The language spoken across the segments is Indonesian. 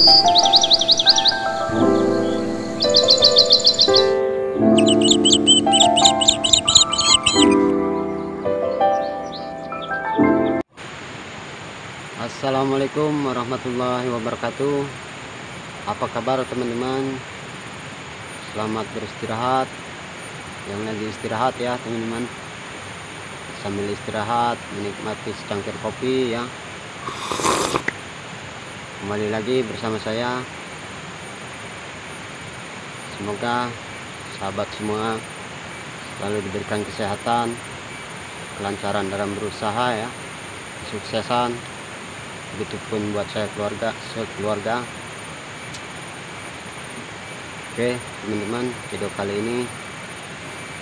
Assalamualaikum warahmatullahi wabarakatuh. Apa kabar teman-teman? Selamat beristirahat. Yang lagi istirahat ya teman-teman, sambil istirahat menikmati secangkir kopi ya. Kembali lagi bersama saya. Semoga sahabat semua selalu diberikan kesehatan, kelancaran dalam berusaha ya, kesuksesan. Begitupun buat saya sekeluarga. Oke teman-teman, video kali ini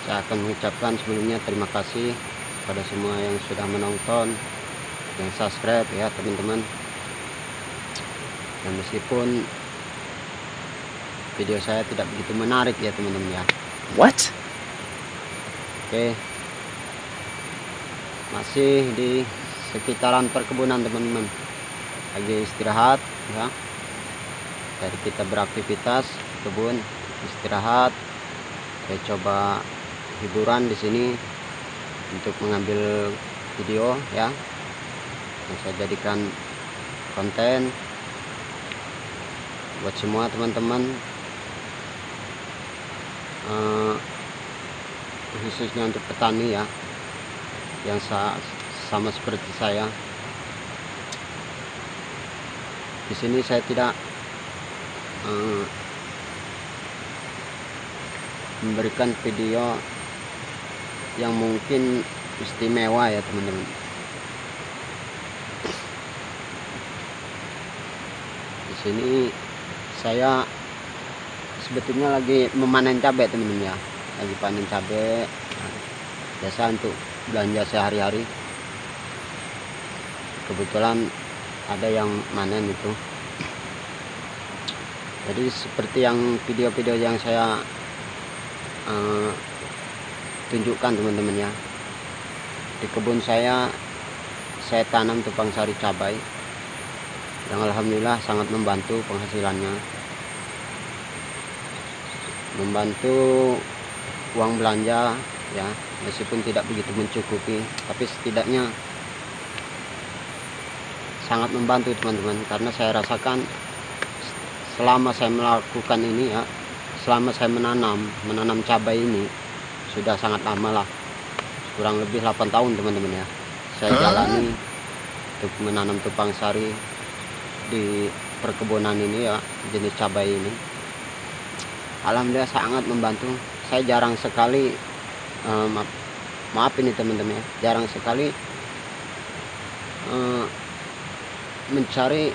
saya akan mengucapkan sebelumnya terima kasih pada semua yang sudah menonton, yang subscribe ya teman-teman. Dan meskipun video saya tidak begitu menarik ya teman-teman ya. What? Oke, masih di sekitaran perkebunan teman-teman. Lagi istirahat ya, dari kita beraktivitas kebun, istirahat. Saya coba hiburan di sini untuk mengambil video ya, yang saya jadikan konten buat semua teman-teman, khususnya untuk petani ya, yang sama seperti saya. Di sini saya tidak memberikan video yang mungkin istimewa ya teman-teman. Di sini saya sebetulnya lagi memanen cabai teman-teman ya, lagi panen cabai. Nah, biasa untuk belanja sehari-hari. Kebetulan ada yang manen itu. Jadi seperti yang video-video yang saya tunjukkan teman-teman ya, di kebun saya tanam tupang sari cabai yang alhamdulillah sangat membantu penghasilannya, membantu uang belanja ya, meskipun tidak begitu mencukupi, tapi setidaknya sangat membantu teman-teman. Karena saya rasakan selama saya melakukan ini ya, selama saya menanam cabai ini sudah sangat lama lah, kurang lebih 8 tahun teman-teman ya, saya jalani untuk menanam tupang sari di perkebunan ini ya, jenis cabai ini. Alhamdulillah sangat membantu. Saya jarang sekali maaf ini teman-teman ya, jarang sekali mencari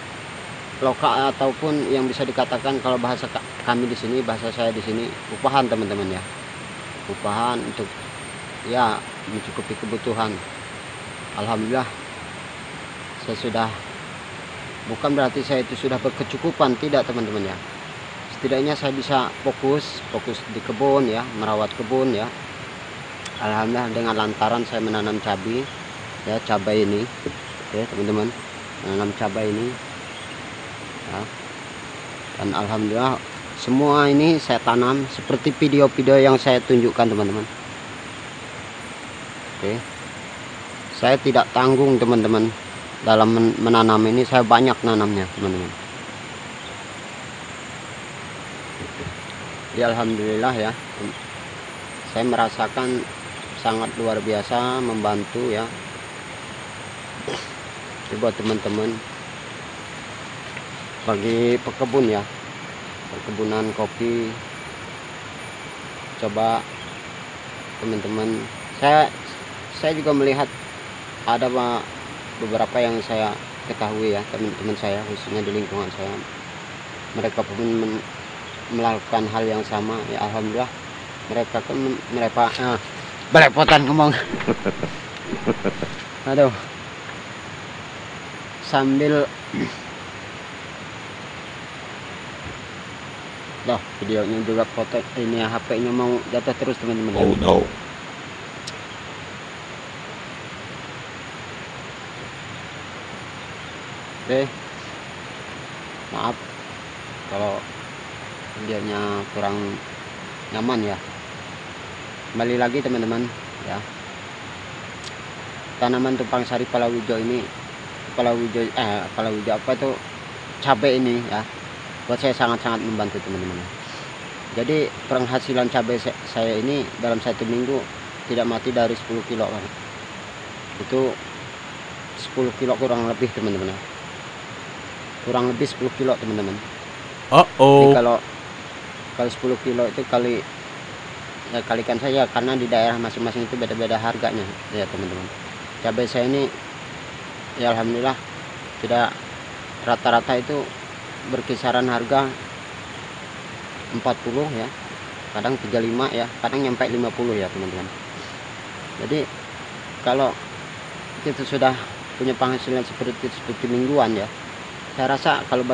lokal ataupun yang bisa dikatakan kalau bahasa kami di sini, bahasa saya di sini, upahan teman-teman ya. Upahan untuk ya mencukupi kebutuhan. Alhamdulillah saya sudah, bukan berarti saya itu sudah berkecukupan, tidak teman-teman ya. Setidaknya saya bisa fokus di kebun ya, merawat kebun ya. Alhamdulillah dengan lantaran saya menanam cabai ya, cabai ini ya teman-teman, menanam cabai ini ya. Dan alhamdulillah semua ini saya tanam seperti video-video yang saya tunjukkan teman-teman. Oke, saya tidak tanggung teman-teman dalam menanam ini, saya banyak nanamnya teman-teman. Ya alhamdulillah ya, saya merasakan sangat luar biasa membantu ya. Buat teman-teman bagi pekebun ya, perkebunan kopi, coba teman-teman, saya juga melihat ada beberapa yang saya ketahui ya, teman-teman saya khususnya di lingkungan saya, mereka pun melakukan hal yang sama ya. Alhamdulillah mereka belepotan ngomong aduh, sambil loh, videonya juga foto ini ya, HP-nya mau jatuh terus teman-teman. Oh no. Oke, maaf kalau dianya kurang nyaman ya. Kembali lagi teman-teman ya, tanaman tumpang sari palawija ini, palawija apa itu, cabai ini ya, buat saya sangat-sangat membantu teman-teman. Jadi penghasilan cabai saya ini dalam 1 minggu tidak mati dari 10 kilo kan. Itu 10 kilo kurang lebih teman-teman, kurang lebih 10 kilo teman-teman. Jadi kalau 10 kilo itu kalikan saja, karena di daerah masing-masing itu beda-beda harganya ya teman-teman. Cabai saya ini ya alhamdulillah tidak, rata-rata itu berkisaran harga 40 ya, kadang 35 ya, kadang nyampe 50 ya teman-teman. Jadi kalau kita sudah punya penghasilan seperti mingguan ya, saya rasa kalau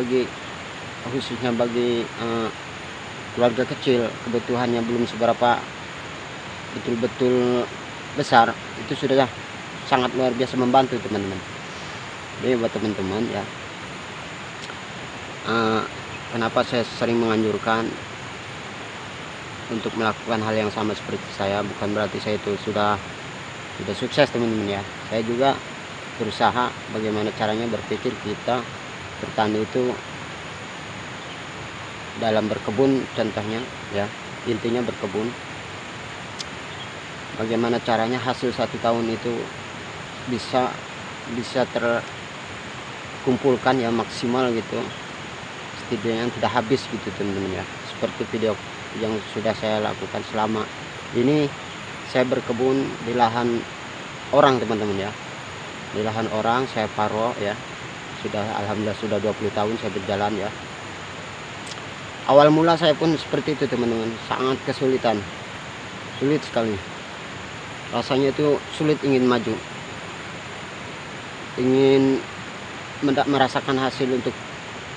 khususnya bagi keluarga kecil, kebutuhannya belum seberapa betul-betul besar, itu sudah sangat luar biasa membantu teman-teman. Jadi buat teman-teman ya, kenapa saya sering menganjurkan untuk melakukan hal yang sama seperti saya, bukan berarti saya itu sudah sukses teman-teman ya. Saya juga berusaha bagaimana caranya berpikir kita bertani itu dalam berkebun contohnya ya, intinya berkebun, bagaimana caranya hasil 1 tahun itu bisa terkumpulkan ya maksimal gitu, setidaknya tidak habis gitu teman-teman ya. Seperti video yang sudah saya lakukan selama ini, saya berkebun di lahan orang teman-teman ya, di lahan orang saya paro ya, sudah alhamdulillah sudah 20 tahun saya berjalan ya. Awal mula saya pun seperti itu teman-teman, sangat kesulitan, sulit sekali rasanya, itu sulit ingin maju, ingin merasakan hasil untuk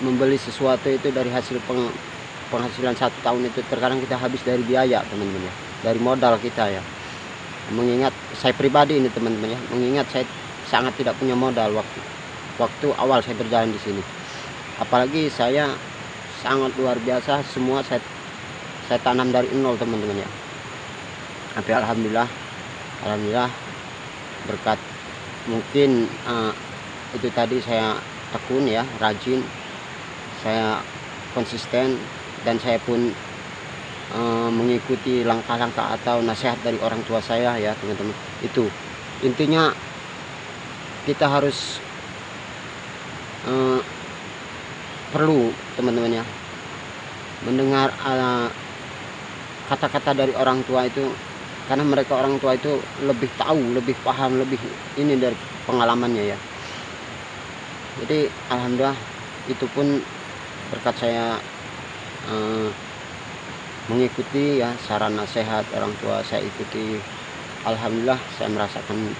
membeli sesuatu itu dari hasil penghasilan 1 tahun itu. Terkadang kita habis dari biaya teman-teman ya, dari modal kita ya. Mengingat saya pribadi ini teman-teman ya, mengingat saya sangat tidak punya modal waktu awal saya berjalan di sini. Apalagi saya sangat luar biasa, semua saya tanam dari nol teman-teman ya. Tapi alhamdulillah berkat mungkin itu tadi, saya tekun ya, rajin, saya konsisten, dan saya pun mengikuti langkah-langkah atau nasihat dari orang tua saya ya teman-teman. Itu intinya, kita harus perlu teman-teman ya mendengar kata-kata dari orang tua itu, karena mereka orang tua itu lebih tahu, lebih paham, lebih ini dari pengalamannya ya. Jadi alhamdulillah itu pun berkat saya mengikuti ya saran nasihat orang tua, saya ikuti, alhamdulillah saya merasakan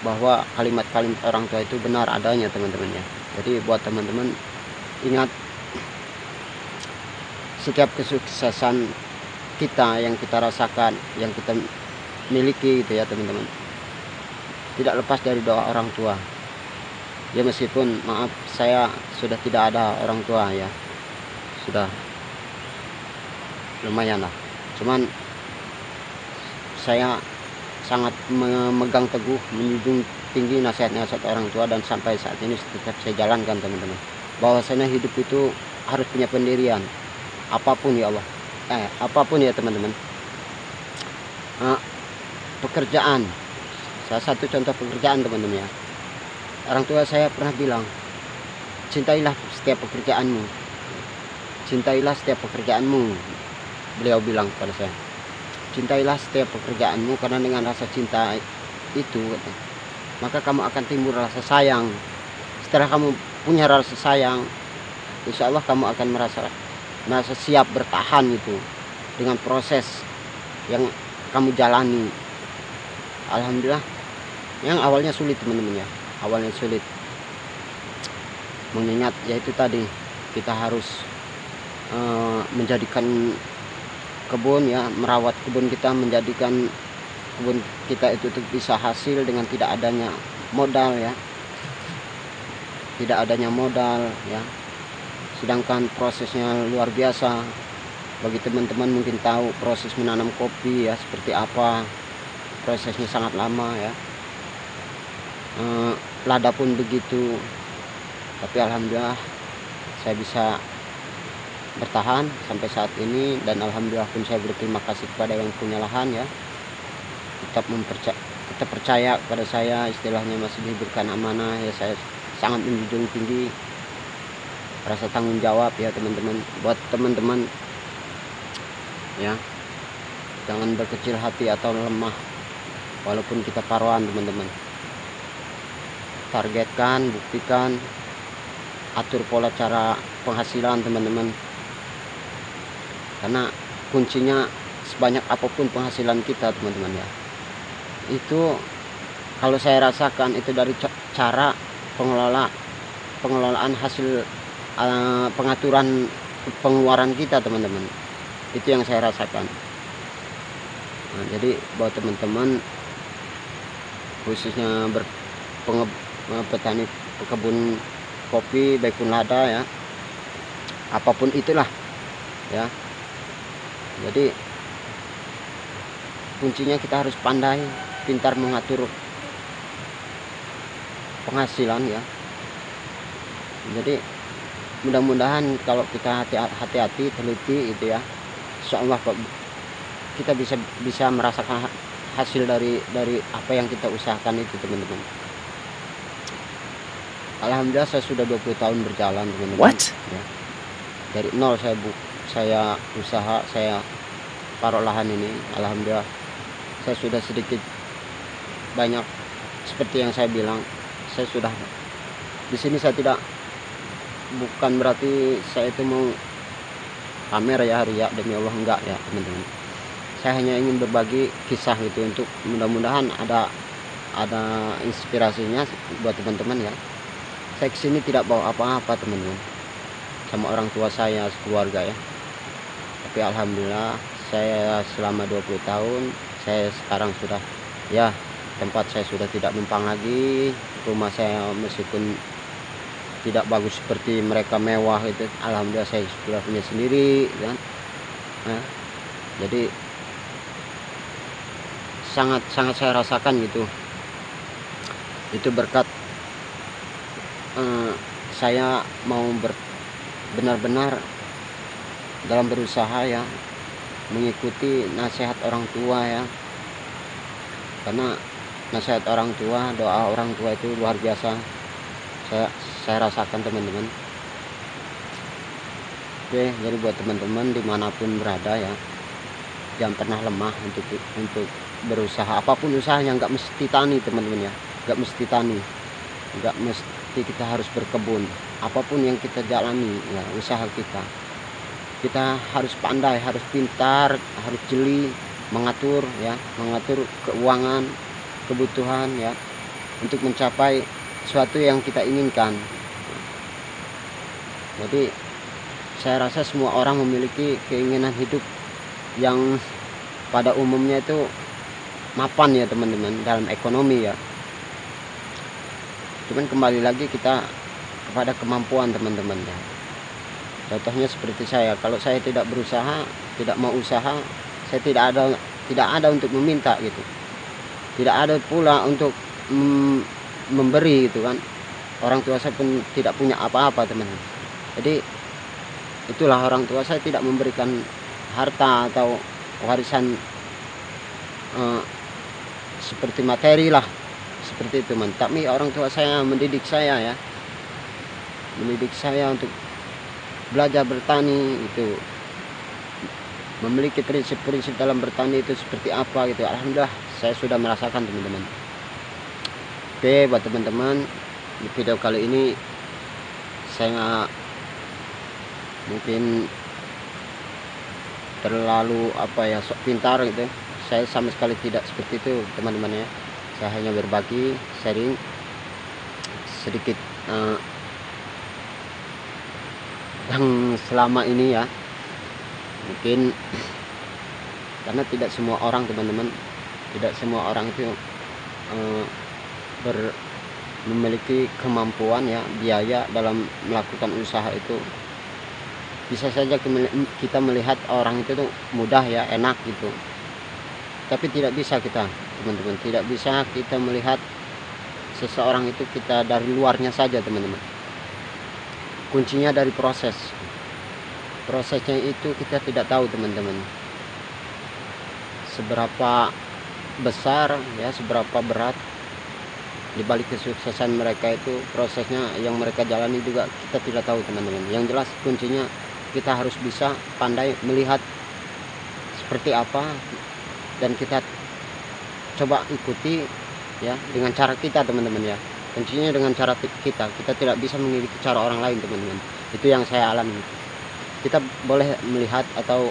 bahwa kalimat-kalimat orang tua itu benar adanya teman-teman ya. Jadi buat teman-teman, ingat, setiap kesuksesan kita yang kita rasakan, yang kita miliki gitu ya teman-teman, tidak lepas dari doa orang tua ya. Meskipun maaf saya sudah tidak ada orang tua ya, sudah lumayan lah, cuman saya sangat memegang teguh, menjunjung tinggi nasihat-nasihat orang tua, dan sampai saat ini tetap saya jalankan teman-teman. Bahwasanya hidup itu harus punya pendirian, apapun ya Allah, apapun ya teman-teman. Pekerjaan, salah satu contoh pekerjaan teman-teman ya, orang tua saya pernah bilang, cintailah setiap pekerjaanmu, cintailah setiap pekerjaanmu. Beliau bilang kepada saya, cintailah setiap pekerjaanmu, karena dengan rasa cinta itu maka kamu akan timbul rasa sayang. Setelah kamu punya rasa sayang, insya Allah kamu akan merasa siap bertahan itu dengan proses yang kamu jalani. Alhamdulillah, yang awalnya sulit teman-teman ya, awalnya sulit, mengingat yaitu tadi, kita harus menjadikan kebun ya, merawat kebun kita, menjadikan kebun kita itu bisa hasil dengan tidak adanya modal ya, tidak adanya modal ya. sedangkan prosesnya luar biasa. Bagi teman-teman mungkin tahu proses menanam kopi ya seperti apa, prosesnya sangat lama ya. Lada pun begitu, tapi alhamdulillah saya bisa bertahan sampai saat ini, dan alhamdulillah pun saya berterima kasih kepada yang punya lahan ya, tetap percaya kepada saya, istilahnya masih diberikan amanah ya. Saya sangat menjunjung tinggi rasa tanggung jawab ya teman-teman. Buat teman-teman ya, jangan berkecil hati atau lemah walaupun kita paruan teman-teman. Targetkan, buktikan, atur pola cara penghasilan teman-teman, karena kuncinya sebanyak apapun penghasilan kita teman-teman ya, itu kalau saya rasakan itu dari cara pengelolaan hasil, pengaturan pengeluaran kita teman-teman. Itu yang saya rasakan. Nah, jadi buat teman-teman khususnya petani pekebun kopi baik pun lada ya, apapun itulah ya, jadi kuncinya kita harus pandai, pintar mengatur penghasilan ya. Jadi mudah-mudahan kalau kita hati-hati, teliti itu ya, insyaallah kita bisa merasakan hasil dari apa yang kita usahakan itu teman-teman. Alhamdulillah saya sudah 20 tahun berjalan teman-teman. What? Ya. Dari nol saya usaha, saya paruh lahan ini. Alhamdulillah saya sudah sedikit banyak seperti yang saya bilang. Saya sudah di sini, saya tidak, bukan berarti saya itu mau pamer ya, ria, demi Allah, enggak ya teman-teman. Saya hanya ingin berbagi kisah itu untuk mudah-mudahan ada inspirasinya buat teman-teman ya. Saya kesini tidak bawa apa-apa teman-teman, sama orang tua saya sekeluarga ya, tapi alhamdulillah saya selama 20 tahun saya sekarang sudah ya, tempat saya sudah tidak numpang lagi, rumah saya meskipun tidak bagus seperti mereka mewah itu, alhamdulillah saya sudah punya sendiri kan. Nah, jadi sangat saya rasakan gitu, itu berkat saya mau benar-benar dalam berusaha ya, mengikuti nasihat orang tua ya, karena nasihat orang tua, doa orang tua itu luar biasa. Saya rasakan teman-teman. Oke, jadi buat teman-teman dimanapun berada ya, jangan pernah lemah untuk berusaha, apapun usahanya. Nggak mesti tani teman-teman ya, nggak mesti tani, nggak mesti kita harus berkebun. Apapun yang kita jalani ya, usaha kita harus pandai, harus pintar, harus jeli mengatur keuangan, kebutuhan ya, untuk mencapai sesuatu yang kita inginkan. Jadi saya rasa semua orang memiliki keinginan hidup yang pada umumnya itu mapan ya teman-teman, dalam ekonomi ya. Cuman kembali lagi kita kepada kemampuan teman-teman ya. Contohnya seperti saya, kalau saya tidak berusaha, tidak mau usaha, saya tidak ada untuk meminta gitu, tidak ada pula untuk memberi gitu kan. Orang tua saya pun tidak punya apa-apa teman-teman. Jadi itulah, orang tua saya tidak memberikan harta atau warisan seperti materi lah, seperti itu man. Tapi orang tua saya mendidik saya ya, mendidik saya untuk belajar bertani itu, memiliki prinsip-prinsip dalam bertani itu seperti apa gitu. Alhamdulillah saya sudah merasakan teman-teman. Oke, buat teman-teman, di video kali ini saya mungkin terlalu sok pintar gitu. Saya sama sekali tidak seperti itu teman-teman ya. Saya hanya berbagi, sharing sedikit yang selama ini ya, mungkin karena tidak semua orang teman-teman, tidak semua orang itu memiliki kemampuan ya, biaya dalam melakukan usaha itu. Bisa saja kita melihat orang itu tuh mudah ya, enak gitu, tapi tidak bisa kita, teman-teman, tidak bisa kita melihat seseorang itu kita dari luarnya saja, teman-teman. Kuncinya dari prosesnya itu kita tidak tahu, teman-teman, seberapa besar ya, seberapa berat di balik kesuksesan mereka itu. Prosesnya yang mereka jalani juga kita tidak tahu, teman-teman. Yang jelas kuncinya kita harus bisa pandai melihat seperti apa, dan kita coba ikuti ya dengan cara kita, teman-teman ya. Kuncinya dengan cara kita tidak bisa mengikuti cara orang lain, teman-teman. Itu yang saya alami. Kita boleh melihat atau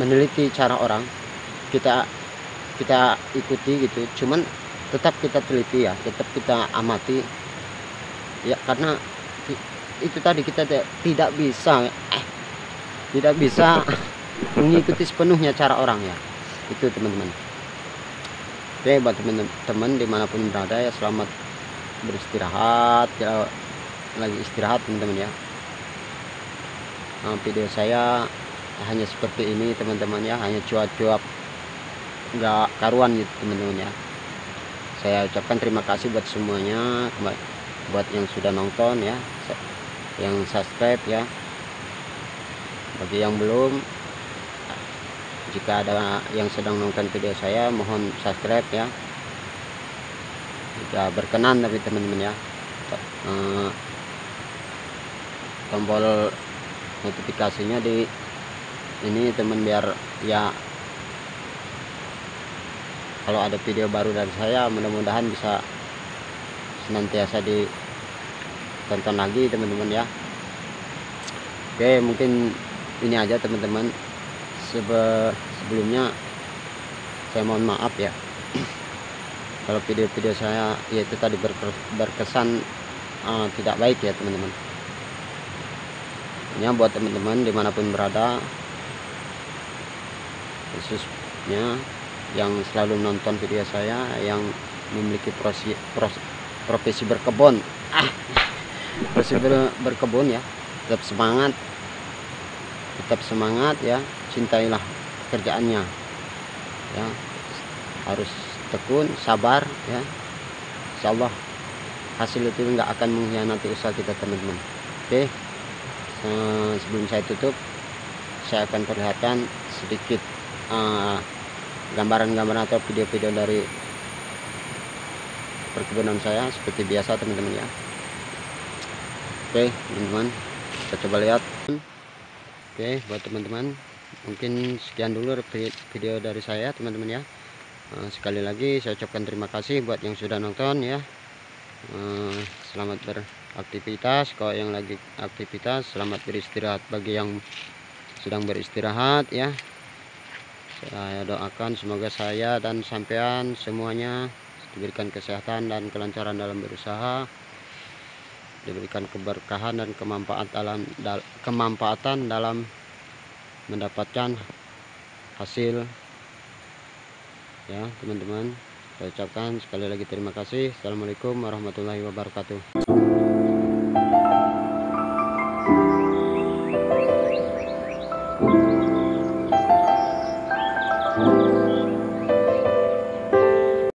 meneliti cara orang, kita ikuti gitu, cuman tetap kita teliti ya, tetap kita amati ya, karena itu tadi kita tidak bisa mengikuti sepenuhnya cara orang ya, itu, teman-teman. Oke, buat teman-teman dimanapun berada ya, selamat beristirahat ya, lagi istirahat, teman-teman ya. Video saya hanya seperti ini, teman-teman ya, hanya cuap-cuap nggak karuan gitu, teman-teman ya. Saya ucapkan terima kasih buat semuanya, buat yang sudah nonton ya, yang subscribe ya. Bagi yang belum, jika ada yang sedang nonton video saya, mohon subscribe ya, jika berkenan, tapi teman-teman ya, tombol notifikasinya di ini, teman, biar ya kalau ada video baru dari saya mudah-mudahan bisa senantiasa ditonton lagi, teman-teman ya. Oke, mungkin ini aja, teman-teman. Sebelumnya saya mohon maaf ya kalau video-video saya yaitu tadi berkesan tidak baik ya, teman-teman. Ini buat teman-teman dimanapun berada, khususnya yang selalu nonton video saya, yang memiliki profesi berkebun, berkebun ya, tetap semangat ya, cintailah pekerjaannya ya, harus tekun, sabar ya, insyaallah hasil itu nggak akan mengkhianati usaha kita, teman-teman. Oke, sebelum saya tutup, saya akan perlihatkan sedikit gambaran-gambaran atau video-video dari perkebunan saya seperti biasa, teman-teman ya. Oke, teman-teman, kita coba lihat. Oke, buat teman-teman, mungkin sekian dulu video dari saya, teman-teman ya. Sekali lagi saya ucapkan terima kasih buat yang sudah nonton ya. Selamat beraktivitas. Kalau yang lagi aktivitas, selamat beristirahat bagi yang sedang beristirahat ya. Saya doakan semoga saya dan sampean semuanya diberikan kesehatan dan kelancaran dalam berusaha, diberikan keberkahan dan kemanfaatan dalam mendapatkan hasil ya, teman-teman. Saya ucapkan sekali lagi terima kasih. Assalamualaikum warahmatullahi wabarakatuh.